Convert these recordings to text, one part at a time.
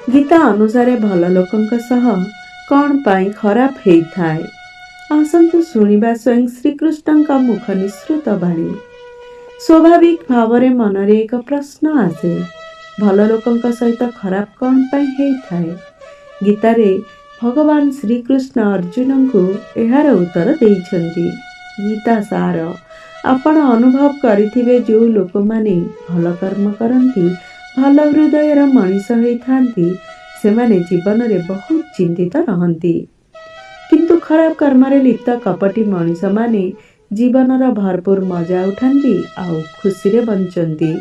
गीता अनुसार भल लोकंक सह कौन पाई खराब हेइथाए। आसंतु शुणिबा स्वयं श्रीकृष्णଙ୍କ मुख निसृत बाणी। स्वाभाविक भावरे मनरे एक प्रश्न आसे, भल लोकंक सहित खराब कौन पाई हेइथाए। गीतारे भगवान श्रीकृष्ण अर्जुन को एहार उत्तर देइछन्ति। गीता सार आपण अनुभव करिथिबे जो लोक माने भल कर्म करंती, भल हृदयर मनीष होइथांती, सेमाने जीवन रे बहुत चिंतित रहंती। किंतु खराब कर्म रे लिप्त कपटी मनीष माने जीवनर भरपूर मजा उठांती आउ खुशी रे बंचंती।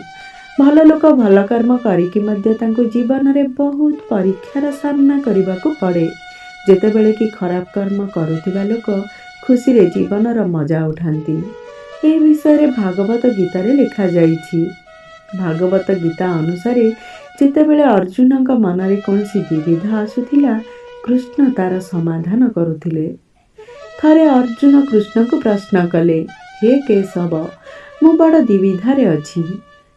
भल लोक भल कर्म करिकि मध्य तांको जीवन रे बहुत परीक्षार सामना करिबाकू पड़े, जेतेबेले कि खराब कर्म करुथिबा लोक खुशी रे जीवनर मजा उठांती। ए विषय भागवत गीतार लिखा जाइछि। भागवत गीता अनुसार जेतेबेले अर्जुन मनरे कौनसी द्विविधा आसुथिला, कृष्ण तार समाधान करुथिले। थरे अर्जुन कृष्ण को प्रश्न कले, हे केशव, मु बड़ द्विविधारे अछि।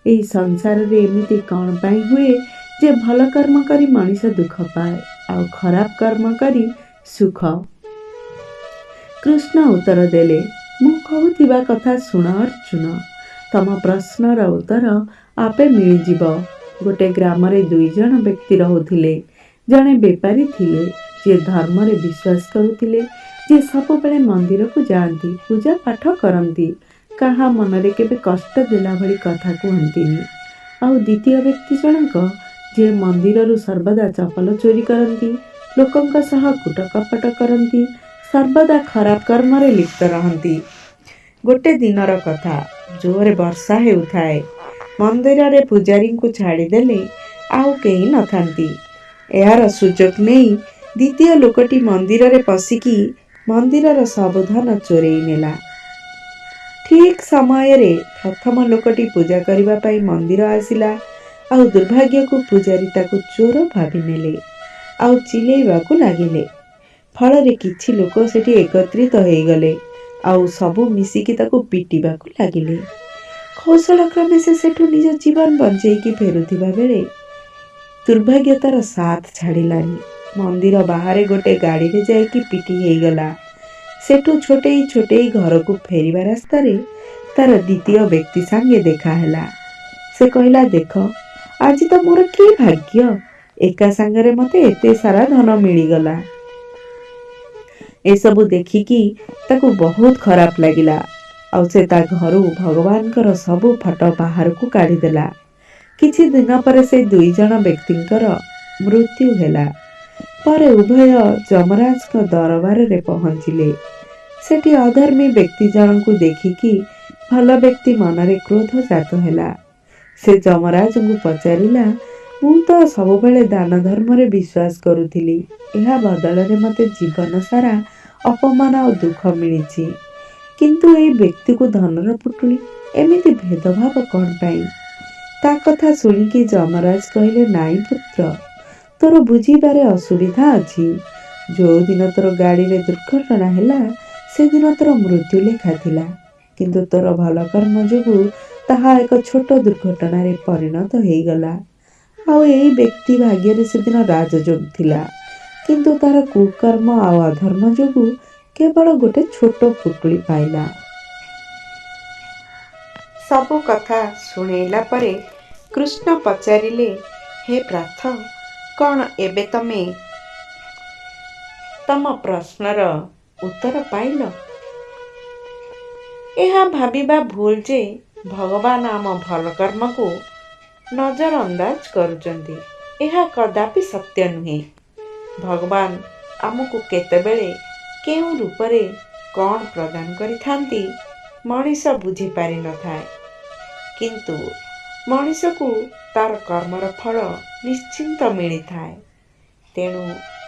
एही संसार रे एमिति कौन पाई हुए जे भल कर्म करी मनीष दुख पाए आउ खराब कर्म करी सुख। कृष्ण उत्तर देले, मु कहूथिबा कथा सुण अर्जुन, तम प्रश्नर उत्तर आपे मिलिजिब। गोटे ग्राम रे दुई जण व्यक्ति रहुथिले। जणे बेपारी थिले, जे धर्म रे विश्वास करुथिले, जे सबुबेले मंदिर को जाती, पूजा पाठ करती, कहा मनरे केबे कष्ट देला भली कथा कहंतिनी। आउ द्वितीय व्यक्ति जनक जे मंदिर रु सर्वदा चपल चोरी करती, लोकंक सह कूट कपट करती, सर्वदा खराब कर्म रे लिप्त रहती। गोटे दिनर कथा, जोरे वर्षा हेउथाए। मंदिर रे पुजारी को छाड़ीदेले आउ केही नथांती। एहार सुजोग नहीं द्वितीय लोकटी मंदिर रे पशिकी मंदिरर सब धन चोरेई नेला। ठीक समय रे प्रथम लोकटी पूजा करिबा पाई मंदिर आसिला। आउ दुर्भाग्य को पुजारी ताकू चोर भाबी नेले आउ चिलेइबाकू लागिले। फल रे किछि लोक सेठी एकत्रित होई गले आउ सबु मिसिकी ताकू पिटिबाकू लागिले। कौशल क्रमे से सेठू निज जीवन बंचेइकी फेरुथिबा बेले दुर्भाग्य तार साथ छाड़िलानी। मंदिर बाहर गोटे गाड़ी रे जाइकी पिटी हेई गला। सेठू छोटेई छोटेई घर को फेरिबा रास्ता रे तार द्वितीय व्यक्ति संगे देखा हैला। से कहला, देख आज तो मोर की भाग्य, एका संगरे मते एते सारा धन मिली गला। ए सबु देखिकी ताकू बहुत खराब लागिला आउ से ता घरू भगवानकर सबु फटो बाहर को काढ़ी देला। किछि दिन पर से दुई जण व्यक्तिंकर मृत्यु हैला। पर उभय जमराज को दरबार रे पहुंचिले। सेठी अधर्मी व्यक्ति जन को देखिकी भल व्यक्ति मनरे क्रोध जात हैला। से जमराज को पचारिला, मु तो सबुबेले दान धर्म रे विश्वास करुथिली, एहा बदल रे मते जीवन सारा अपमान और दुख मिलिछि, किंतु ए व्यक्ति को धनर पुटुली एमिति भेदभाव कौन पाई। ता कथा सुनिकी जमराज कहले, नाई पुत्र, तोर बुझीबारे असुविधा अछि। जो दिन तोर गाड़ी रे दुर्घटना हैला से दिन तोर मृत्यु लेखा थिला, किंतु तोर भल कर्म जोगु ताहा एक छोट दुर्घटना रे परिणत हेई गला। आउ एई व्यक्ति भाग्य रे से दिन राजयोग थिला, किंतु तार कुकर्म आउ अधर्म जोगु केवल गोटे छोट पुटुली पाइला। सबु कथा सुनेला परे कृष्ण पचारिले, हे प्राथ, कौन एबे तमे तम प्रश्नर उत्तर पाइल? एहा भाबिबा भूल जे भगवान आम भल कर्म को नजर अंदाज करुचंती। एहा कदापि सत्य नुहे। भगवान आमको केतेबेले केउ रूपरे कौन प्रदान करिथांती मनीष बुझी पारि न थाए, किंतु मनीष को तार कर्मर फल निश्चिंत मिली थाए। तेणु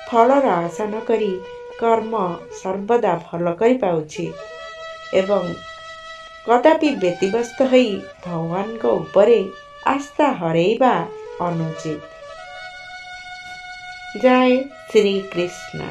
फलर आशा न करी कर्म सर्वदा भल करिबा उचित एवं कदापि व्यतिव्यस्त होई भगवान को उपरे आस्था हरेइबा अनुचित। जय श्री कृष्ण।